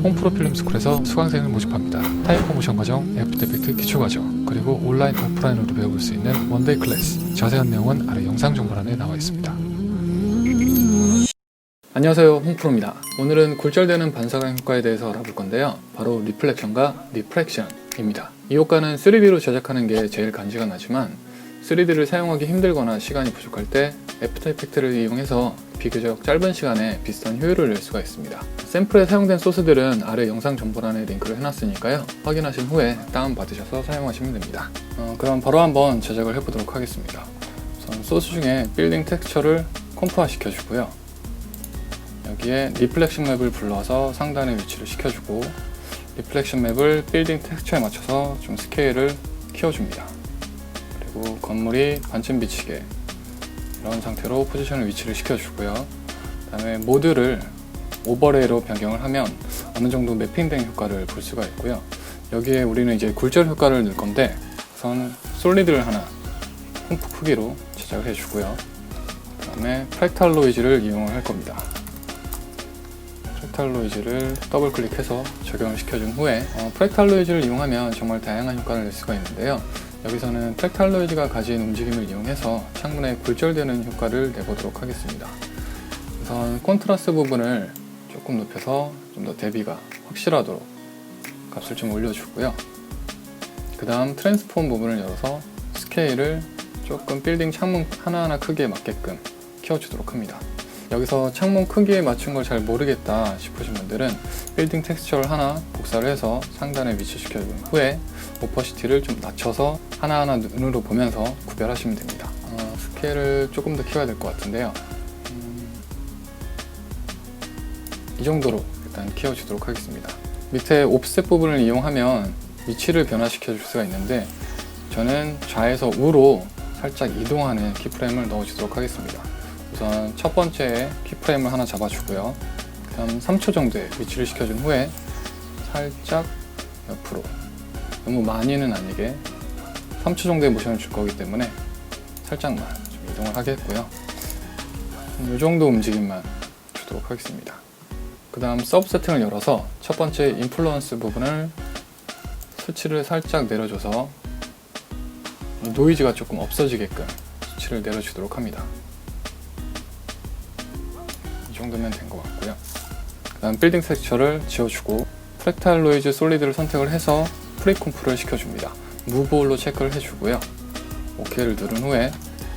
홈프로 필름스쿨에서 수강생을 모집합니다. 타임포모션 과정, 애프터 이펙트 기초 과정, 그리고 온라인, 오프라인으로 배워볼 수 있는 원데이 클래스. 자세한 내용은 아래 영상 정보란에 나와 있습니다. 안녕하세요, 홈프로입니다. 오늘은 굴절되는 반사광 효과에 대해서 알아볼 건데요. 바로 리플렉션과 리프렉션입니다. 이 효과는 3D로 제작하는 게 제일 간지가 나지만 3D를 사용하기 힘들거나 시간이 부족할 때 애프터 이펙트를 이용해서 비교적 짧은 시간에 비슷한 효율을 낼 수가 있습니다. 샘플에 사용된 소스들은 아래 영상 정보란에 링크를 해놨으니까요. 확인하신 후에 다운받으셔서 사용하시면 됩니다. 그럼 바로 한번 제작을 해보도록 하겠습니다. 우선 소스 중에 빌딩 텍스처를 컴프화 시켜주고요. 여기에 리플렉션 맵을 불러와서 상단에 위치를 시켜주고 리플렉션 맵을 빌딩 텍스처에 맞춰서 좀 스케일을 키워줍니다. 그리고 건물이 반쯤 비치게 이런 상태로 포지션을 위치를 시켜주고요. 그 다음에 모드를 오버레이로 변경을 하면 어느 정도 매핑된 효과를 볼 수가 있고요. 여기에 우리는 이제 굴절 효과를 넣을 건데 우선 솔리드를 하나 홈프 크기로 제작을 해주고요. 그 다음에 프랙탈 노이즈를 이용을 할 겁니다. 프랙탈 노이즈를 더블 클릭해서 적용을 시켜준 후에 프랙탈 노이즈를 이용하면 정말 다양한 효과를 낼 수가 있는데요. 여기서는 프랙탈 노이즈가 가진 움직임을 이용해서 창문에 굴절되는 효과를 내보도록 하겠습니다. 우선 콘트라스트 부분을 조금 높여서 좀 더 대비가 확실하도록 값을 좀 올려주고요. 그 다음 트랜스폼 부분을 열어서 스케일을 조금 빌딩 창문 하나하나 크기에 맞게끔 키워주도록 합니다. 여기서 창문 크기에 맞춘 걸 잘 모르겠다 싶으신 분들은 빌딩 텍스처를 하나 복사를 해서 상단에 위치시켜준 후에 오퍼시티를 좀 낮춰서 하나하나 눈으로 보면서 구별하시면 됩니다. 스케일을 조금 더 키워야 될 것 같은데요. 이 정도로 일단 키워주도록 하겠습니다. 밑에 옵셋 부분을 이용하면 위치를 변화시켜 줄 수가 있는데 저는 좌에서 우로 살짝 이동하는 키프레임을 넣어주도록 하겠습니다. 우선 첫 번째 키프레임을 하나 잡아주고요. 그 다음 3초 정도의 위치를 시켜준 후에 살짝 옆으로, 너무 많이는 아니게 3초 정도의 모션을 줄 거기 때문에 살짝만 좀 이동을 하겠고요. 이 정도 움직임만 주도록 하겠습니다. 그 다음 서브 세팅을 열어서 첫 번째 인플루언스 부분을 수치를 살짝 내려줘서 노이즈가 조금 없어지게끔 수치를 내려주도록 합니다. 이 정도면 된 것 같고요. 그 다음 빌딩 텍스처를 지워주고 프랙탈 노이즈 솔리드를 선택을 해서 프리콤프를 시켜줍니다. 무브올로 체크를 해주고요. OK를 누른 후에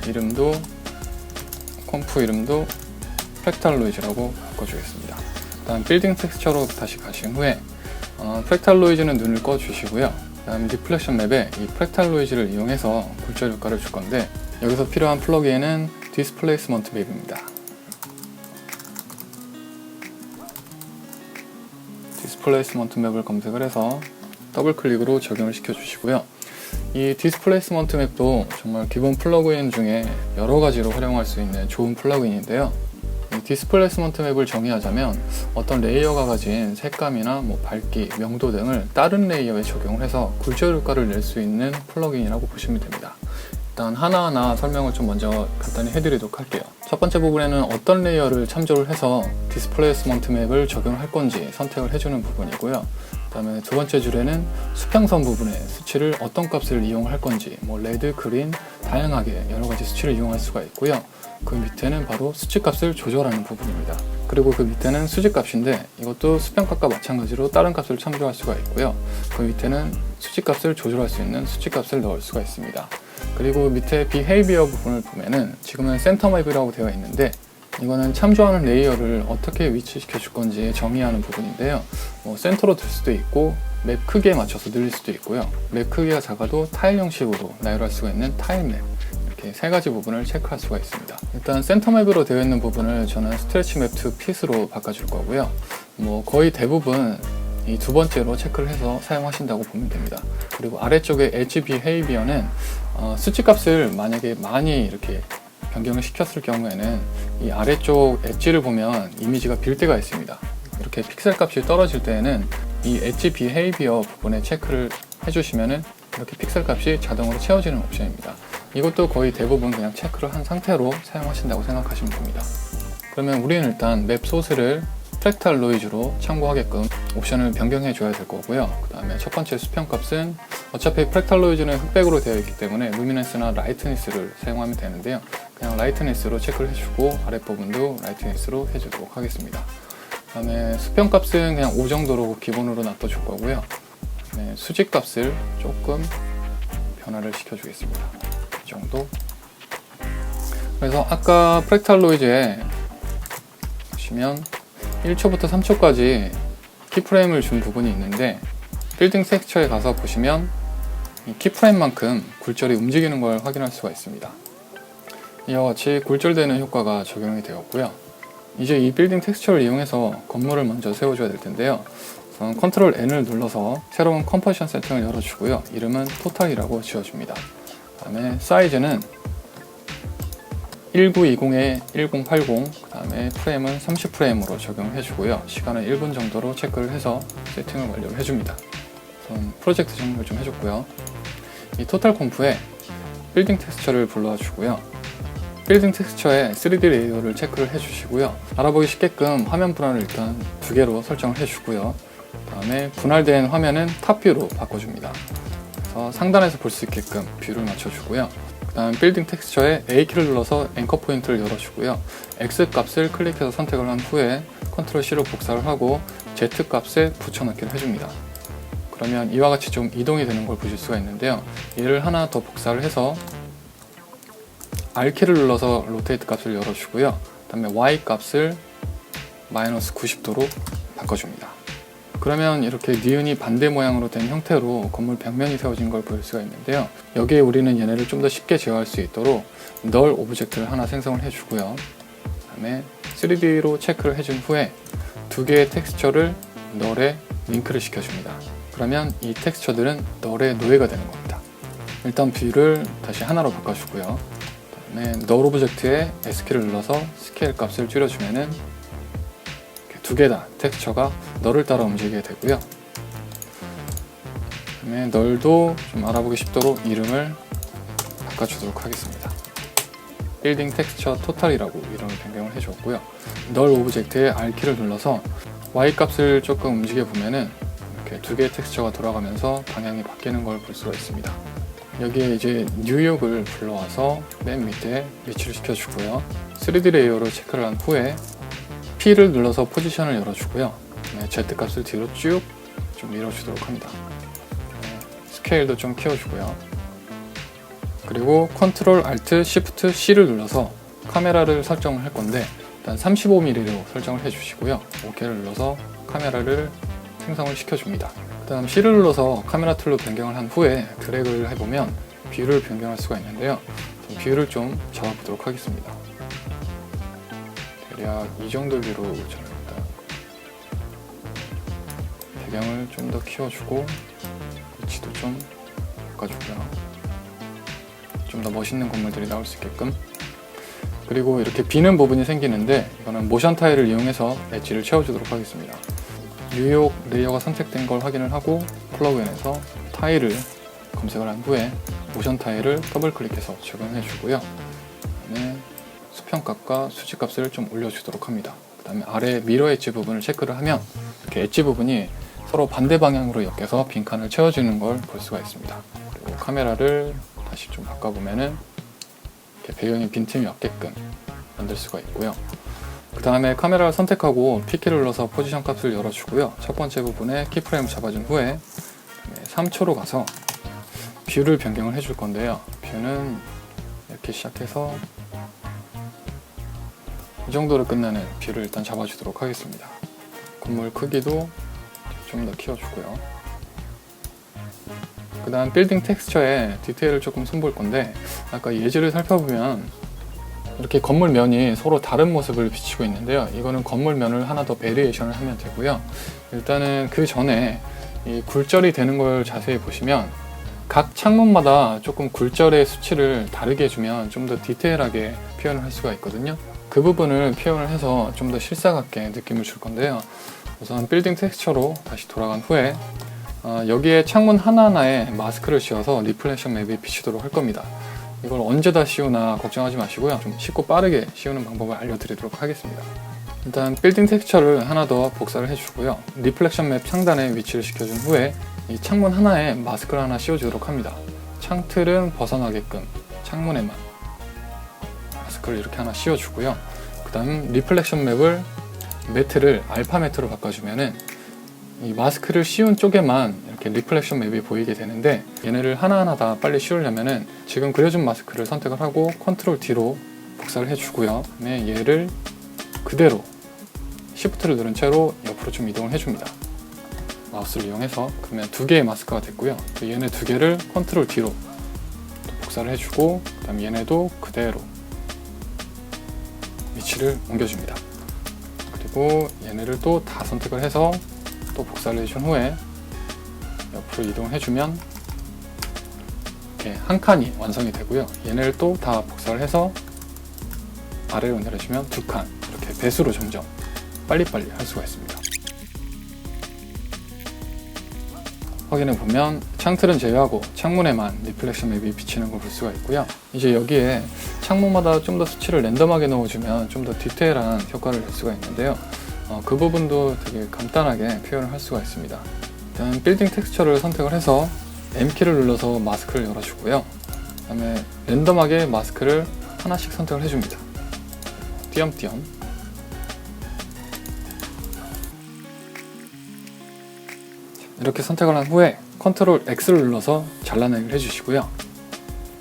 이름도 컴프 이름도 프랙탈 노이즈라고 바꿔주겠습니다. 그 다음 빌딩 텍스처로 다시 가신 후에 프랙탈 노이즈는 눈을 꺼주시고요. 그 다음 리플렉션 맵에 이 프랙탈 노이즈를 이용해서 굴절 효과를 줄 건데 여기서 필요한 플러그인은 디스플레이스먼트 맵입니다. 디스플레이스먼트 맵을 검색을 해서 더블 클릭으로 적용을 시켜 주시고요. 이 디스플레이스먼트 맵도 정말 기본 플러그인 중에 여러 가지로 활용할 수 있는 좋은 플러그인인데요. 이 디스플레이스먼트 맵을 정의하자면 어떤 레이어가 가진 색감이나 밝기, 명도 등을 다른 레이어에 적용을 해서 굴절 효과를 낼 수 있는 플러그인이라고 보시면 됩니다. 일단 하나하나 설명을 좀 먼저 간단히 해드리도록 할게요. 첫 번째 부분에는 어떤 레이어를 참조를 해서 디스플레이스먼트 맵을 적용을 할 건지 선택을 해주는 부분이고요. 그 다음에 두 번째 줄에는 수평선 부분에 수치를 어떤 값을 이용할 건지 레드, 그린, 다양하게 여러 가지 수치를 이용할 수가 있고요. 그 밑에는 바로 수치 값을 조절하는 부분입니다. 그리고 그 밑에는 수직 값인데 이것도 수평값과 마찬가지로 다른 값을 참조할 수가 있고요. 그 밑에는 수치 값을 조절할 수 있는 수치 값을 넣을 수가 있습니다. 그리고 밑에 비헤이비어 부분을 보면은 지금은 센터 맵이라고 되어 있는데 이거는 참조하는 레이어를 어떻게 위치시켜 줄 건지 정의하는 부분인데요. 센터로 둘 수도 있고 맵 크기에 맞춰서 늘릴 수도 있고요. 맵 크기가 작아도 타일 형식으로 나열할 수가 있는 타일 맵, 이렇게 세 가지 부분을 체크할 수가 있습니다. 일단 센터 맵으로 되어 있는 부분을 저는 스트레치 맵 투 핏으로 바꿔줄 거고요. 거의 대부분 이 두 번째로 체크를 해서 사용하신다고 보면 됩니다. 그리고 아래쪽에 엣지 비헤이비어는 수치 값을 만약에 많이 이렇게 변경을 시켰을 경우에는 이 아래쪽 엣지를 보면 이미지가 빌 때가 있습니다. 이렇게 픽셀 값이 떨어질 때에는 이 엣지 비헤이비어 부분에 체크를 해주시면은 이렇게 픽셀 값이 자동으로 채워지는 옵션입니다. 이것도 거의 대부분 그냥 체크를 한 상태로 사용하신다고 생각하시면 됩니다. 그러면 우리는 일단 맵 소스를 프랙탈 노이즈로 참고하게끔 옵션을 변경해 줘야 될 거고요. 그 다음에 첫 번째 수평 값은 어차피 프랙탈 노이즈는 흑백으로 되어 있기 때문에 루미넌스나 라이트니스를 사용하면 되는데요. 그냥 라이트니스로 체크를 해주고 아랫부분도 라이트니스로 해주도록 하겠습니다. 그 다음에 수평 값은 그냥 5 정도로 기본으로 놔둬줄 거고요. 네, 수직 값을 조금 변화를 시켜주겠습니다. 이 정도. 그래서 아까 프랙탈 노이즈에 보시면 1초부터 3초까지 키프레임을 준 부분이 있는데 빌딩 텍스처에 가서 보시면 이 키프레임만큼 굴절이 움직이는 걸 확인할 수가 있습니다. 이와 같이 굴절되는 효과가 적용이 되었고요. 이제 이 빌딩 텍스처를 이용해서 건물을 먼저 세워줘야 될 텐데요. 우선 컨트롤 N을 눌러서 새로운 컴포지션 세팅을 열어주고요. 이름은 토탈이라고 지어줍니다. 그 다음에 사이즈는 1920에 1080, 그 다음에 프레임은 30프레임으로 적용해주고요. 시간은 1분 정도로 체크를 해서 세팅을 완료를 해줍니다. 우선 프로젝트 정리를 좀 해줬고요. 이 토탈 컴프에 빌딩 텍스처를 불러와 주고요. 빌딩 텍스처에 3D 레이어를 체크를 해주시고요. 알아보기 쉽게끔 화면 분할을 일단 2개로 설정을 해주고요. 그 다음에 분할된 화면은 탑뷰로 바꿔줍니다. 그래서 상단에서 볼 수 있게끔 뷰를 맞춰주고요. 그 다음 빌딩 텍스처에 A키를 눌러서 앵커 포인트를 열어주고요. X 값을 클릭해서 선택을 한 후에 컨트롤 C로 복사를 하고 Z 값에 붙여넣기를 해줍니다. 그러면 이와 같이 좀 이동이 되는 걸 보실 수가 있는데요. 얘를 하나 더 복사를 해서 R키를 눌러서 로테이트 값을 열어주고요. 그 다음에 Y 값을 마이너스 90도로 바꿔줍니다. 그러면 이렇게 니은이 반대 모양으로 된 형태로 건물 벽면이 세워진 걸 볼 수가 있는데요. 여기에 우리는 얘네를 좀 더 쉽게 제어할 수 있도록 널 오브젝트를 하나 생성을 해주고요. 그 다음에 3D로 체크를 해준 후에 2개의 텍스처를 널에 링크를 시켜줍니다. 그러면 이 텍스처들은 널의 노예가 되는 겁니다. 일단 뷰를 다시 하나로 바꿔주고요. 그 다음에 널 오브젝트에 S키를 눌러서 스케일 값을 줄여주면은 2개 다 텍스처가 널을 따라 움직이게 되고요. 그다음에 널도 좀 알아보기 쉽도록 이름을 바꿔주도록 하겠습니다. 빌딩 텍스처 토탈이라고 이름을 변경을 해주었고요. 널 오브젝트에 R키를 눌러서 Y 값을 조금 움직여 보면은 이렇게 2개의 텍스처가 돌아가면서 방향이 바뀌는 걸 볼 수가 있습니다. 여기에 이제 뉴욕을 불러와서 맨 밑에 위치를 시켜주고요. 3D 레이어로 체크를 한 후에 P를 눌러서 포지션을 열어주고요. Z 값을 뒤로 쭉 좀 밀어주도록 합니다. 스케일도 좀 키워주고요. 그리고 컨트롤 Alt Shift C를 눌러서 카메라를 설정을 할 건데 일단 35mm로 설정을 해주시고요. OK를 눌러서 카메라를 생성을 시켜줍니다. 그 다음 C를 눌러서 카메라 툴로 변경을 한 후에 드래그를 해보면 뷰를 변경할 수가 있는데요. 뷰를 좀 잡아보도록 하겠습니다. 대략 이 정도 뷰로 저는 일단 배경을 좀 더 키워주고 위치도 좀 바꿔주고요. 좀 더 멋있는 건물들이 나올 수 있게끔. 그리고 이렇게 비는 부분이 생기는데 이거는 모션 타일을 이용해서 엣지를 채워주도록 하겠습니다. 뉴욕 레이어가 선택된 걸 확인을 하고 플러그인에서 타일을 검색을 한 후에 모션 타일을 더블 클릭해서 적용해 주고요. 그다음에 수평값과 수직값을 좀 올려주도록 합니다. 그 다음에 아래 미러 엣지 부분을 체크를 하면 이렇게 엣지 부분이 서로 반대 방향으로 엮여서 빈칸을 채워주는 걸 볼 수가 있습니다. 그리고 카메라를 다시 좀 바꿔보면은 이렇게 배경에 빈틈이 없게끔 만들 수가 있고요. 그 다음에 카메라를 선택하고 P키를 눌러서 포지션 값을 열어주고요. 첫 번째 부분에 키프레임을 잡아준 후에 3초로 가서 뷰를 변경을 해줄 건데요. 뷰는 이렇게 시작해서 이 정도로 끝나는 뷰를 일단 잡아주도록 하겠습니다. 건물 크기도 좀 더 키워주고요. 그 다음 빌딩 텍스처에 디테일을 조금 손볼 건데 아까 예지를 살펴보면 이렇게 건물 면이 서로 다른 모습을 비추고 있는데요. 이거는 건물 면을 하나 더 베리에이션을 하면 되고요. 일단은 그 전에 이 굴절이 되는 걸 자세히 보시면 각 창문마다 조금 굴절의 수치를 다르게 해주면 좀 더 디테일하게 표현을 할 수가 있거든요. 그 부분을 표현을 해서 좀 더 실사같게 느낌을 줄 건데요. 우선 빌딩 텍스처로 다시 돌아간 후에 여기에 창문 하나하나에 마스크를 씌워서 리플렉션 맵이 비추도록 할 겁니다. 이걸 언제 다 씌우나 걱정하지 마시고요. 좀 쉽고 빠르게 씌우는 방법을 알려드리도록 하겠습니다. 일단 빌딩 텍스처를 하나 더 복사를 해주고요. 리플렉션 맵 상단에 위치를 시켜준 후에 이 창문 하나에 마스크를 하나 씌워주도록 합니다. 창틀은 벗어나게끔 창문에만 마스크를 이렇게 하나 씌워주고요. 그 다음 리플렉션 맵을 매트를 알파 매트로 바꿔주면은 이 마스크를 씌운 쪽에만 이렇게 리플렉션 맵이 보이게 되는데, 얘네를 하나하나 다 빨리 씌우려면은 지금 그려준 마스크를 선택을 하고 컨트롤 D로 복사를 해주고요. 그다음에 얘를 그대로 Shift를 누른 채로 옆으로 좀 이동을 해줍니다. 마우스를 이용해서. 그러면 두 개의 마스크가 됐고요. 또 얘네 두 개를 컨트롤 D로 또 복사를 해주고, 그 다음 얘네도 그대로 위치를 옮겨줍니다. 그리고 얘네를 또 다 선택을 해서 또 복사를 해준 후에 옆으로 이동해주면 이렇게 한 칸이 완성이 되고요. 얘네를 또 다 복사를 해서 아래로 내려주면 두 칸, 이렇게 배수로 점점 빨리빨리 할 수가 있습니다. 확인해 보면 창틀은 제외하고 창문에만 리플렉션 맵이 비치는 걸 볼 수가 있고요. 이제 여기에 창문마다 좀 더 수치를 랜덤하게 넣어주면 좀 더 디테일한 효과를 낼 수가 있는데요. 그 부분도 되게 간단하게 표현을 할 수가 있습니다. 일단 빌딩 텍스처를 선택을 해서 M키를 눌러서 마스크를 열어주고요. 그 다음에 랜덤하게 마스크를 하나씩 선택을 해줍니다. 띄엄띄엄. 이렇게 선택을 한 후에 컨트롤 X를 눌러서 잘라내기를 해주시고요.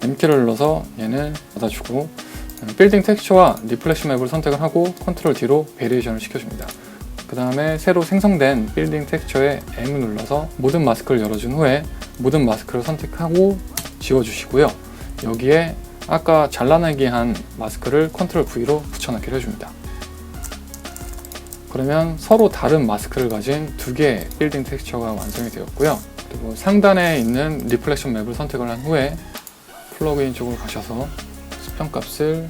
M키를 눌러서 얘는 닫아주고, 빌딩 텍스처와 리플렉션 맵을 선택을 하고 컨트롤 D로 베리에이션을 시켜줍니다. 그 다음에 새로 생성된 빌딩 텍스처에 M을 눌러서 모든 마스크를 열어준 후에 모든 마스크를 선택하고 지워주시고요. 여기에 아까 잘라내기 한 마스크를 컨트롤 V로 붙여넣기를 해줍니다. 그러면 서로 다른 마스크를 가진 두 개의 빌딩 텍스처가 완성이 되었고요. 그리고 상단에 있는 리플렉션 맵을 선택을 한 후에 플러그인 쪽으로 가셔서 수평값을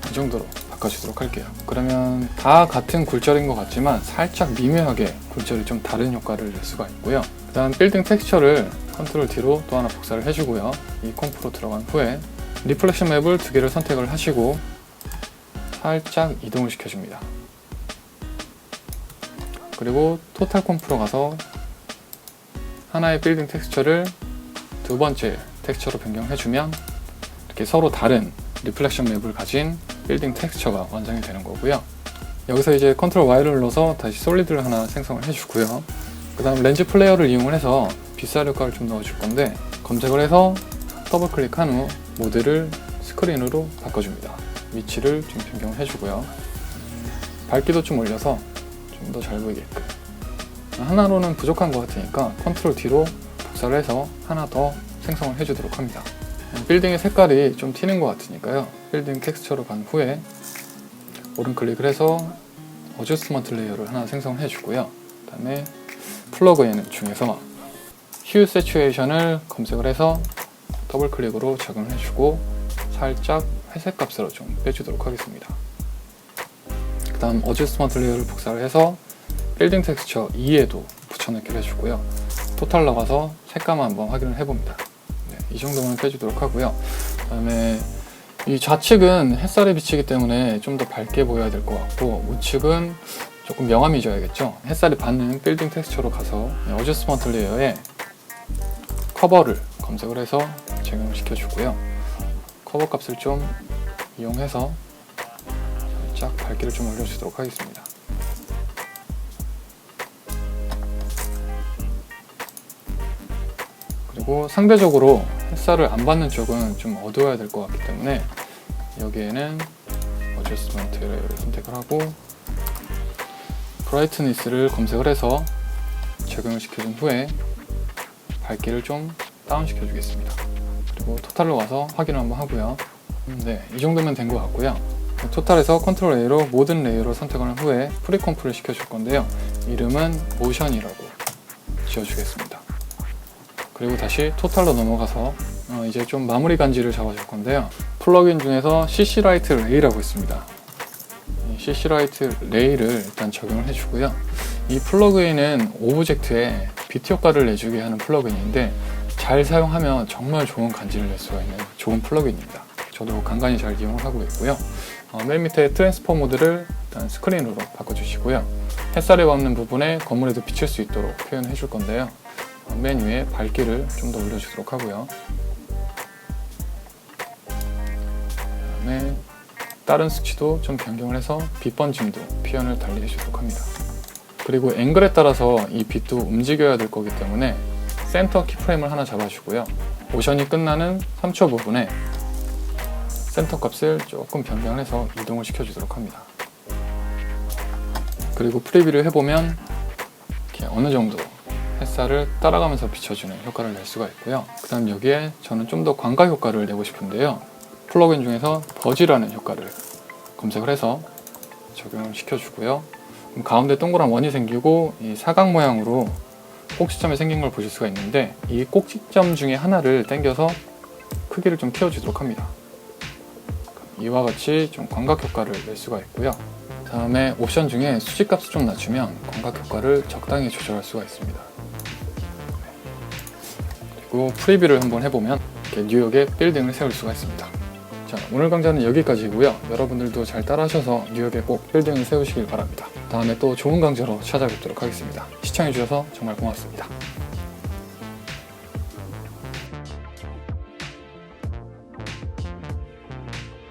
이 정도로 바꿔주도록 할게요. 그러면 다 같은 굴절인 것 같지만 살짝 미묘하게 굴절이 좀 다른 효과를 낼 수가 있고요. 그 다음 빌딩 텍스처를 컨트롤 D로 또 하나 복사를 해주고요. 이 컴프로 들어간 후에 리플렉션 맵을 두 개를 선택을 하시고 살짝 이동을 시켜줍니다. 그리고 토탈 컴프로 가서 하나의 빌딩 텍스처를 두 번째 텍스처로 변경해주면 이렇게 서로 다른 리플렉션 맵을 가진 빌딩 텍스처가 완성이 되는 거고요. 여기서 이제 컨트롤 Y를 눌러서 다시 솔리드를 하나 생성을 해주고요. 그 다음 렌즈 플레이어를 이용을 해서 빗살 효과를 좀 넣어줄 건데, 검색을 해서 더블 클릭한 후 모드를 스크린으로 바꿔줍니다. 위치를 좀 변경을 해주고요. 밝기도 좀 올려서 좀 더 잘 보이게끔. 하나로는 부족한 것 같으니까 컨트롤 D로 복사를 해서 하나 더 생성을 해주도록 합니다. 빌딩의 색깔이 좀 튀는 것 같으니까요. 빌딩 텍스처로 간 후에 오른 클릭을 해서 어저스트먼트 레이어를 하나 생성을 해주고요. 그 다음에 플러그인 중에서 휴 세츄에이션을 검색을 해서 더블 클릭으로 적용을 해주고 살짝 회색 값으로 좀 빼주도록 하겠습니다. 그 다음 어저스트먼트 레이어를 복사를 해서 빌딩 텍스처 2에도 붙여넣기를 해주고요. 토탈 나가서 색감 한번 확인을 해봅니다. 네, 이 정도만 빼주도록 하고요. 그 다음에 이 좌측은 햇살이 비치기 때문에 좀 더 밝게 보여야 될 것 같고, 우측은 조금 명암이 져야겠죠. 햇살이 받는 빌딩 텍스처로 가서 어저스트먼트 레이어에 커버를 검색을 해서 적용을 시켜주고요. 커버 값을 좀 이용해서 살짝 밝기를 좀 올려주도록 하겠습니다. 그리고 상대적으로 햇살을 안 받는 쪽은 좀 어두워야 될 것 같기 때문에 여기에는 어저스트먼트 레이어를 선택을 하고 브라이트니스를 검색을 해서 적용을 시켜준 후에 밝기를 좀 다운 시켜주겠습니다. 그리고 토탈로 가서 확인을 한번 하고요. 네, 이 정도면 된 것 같고요. 토탈에서 컨트롤 A로 모든 레이어를 선택을 한 후에 프리컴프를 시켜줄 건데요. 이름은 모션이라고 지어주겠습니다. 그리고 다시 토탈로 넘어가서 이제 좀 마무리 간지를 잡아줄 건데요. 플러그인 중에서 CC 라이트 레이라고 있습니다. 이 CC 라이트 레이를 일단 적용을 해주고요. 이 플러그인은 오브젝트에 빛 효과를 내주게 하는 플러그인인데, 잘 사용하면 정말 좋은 간지를 낼 수가 있는 좋은 플러그인입니다. 저도 간간히 잘 이용을 하고 있고요. 맨 밑에 트랜스퍼 모드를 일단 스크린으로 바꿔주시고요. 햇살이 받는 부분에 건물에도 비칠 수 있도록 표현해 줄 건데요. 맨 위에 밝기를 좀 더 올려주도록 하고요. 그다음에 다른 수치도 좀 변경을 해서 빛 번짐도 표현을 달리 해주도록 합니다. 그리고 앵글에 따라서 이 빛도 움직여야 될 거기 때문에 센터 키프레임을 하나 잡아주고요. 모션이 끝나는 3초 부분에 센터 값을 조금 변경을 해서 이동을 시켜주도록 합니다. 그리고 프리뷰를 해보면 이렇게 어느 정도 햇살을 따라가면서 비춰주는 효과를 낼 수가 있고요. 그 다음 여기에 저는 좀 더 광각 효과를 내고 싶은데요. 플러그인 중에서 버즈라는 효과를 검색을 해서 적용을 시켜주고요. 그럼 가운데 동그란 원이 생기고 이 사각 모양으로 꼭지점이 생긴 걸 보실 수가 있는데, 이 꼭지점 중에 하나를 당겨서 크기를 좀 키워주도록 합니다. 이와 같이 좀 광각 효과를 낼 수가 있고요. 다음에 옵션 중에 수직값을 좀 낮추면 광각 효과를 적당히 조절할 수가 있습니다. 그리고 프리뷰를 한번 해보면 이렇게 뉴욕에 빌딩을 세울 수가 있습니다. 자, 오늘 강좌는 여기까지고요. 여러분들도 잘 따라하셔서 뉴욕에 꼭 빌딩을 세우시길 바랍니다. 다음에 또 좋은 강좌로 찾아뵙도록 하겠습니다. 시청해주셔서 정말 고맙습니다.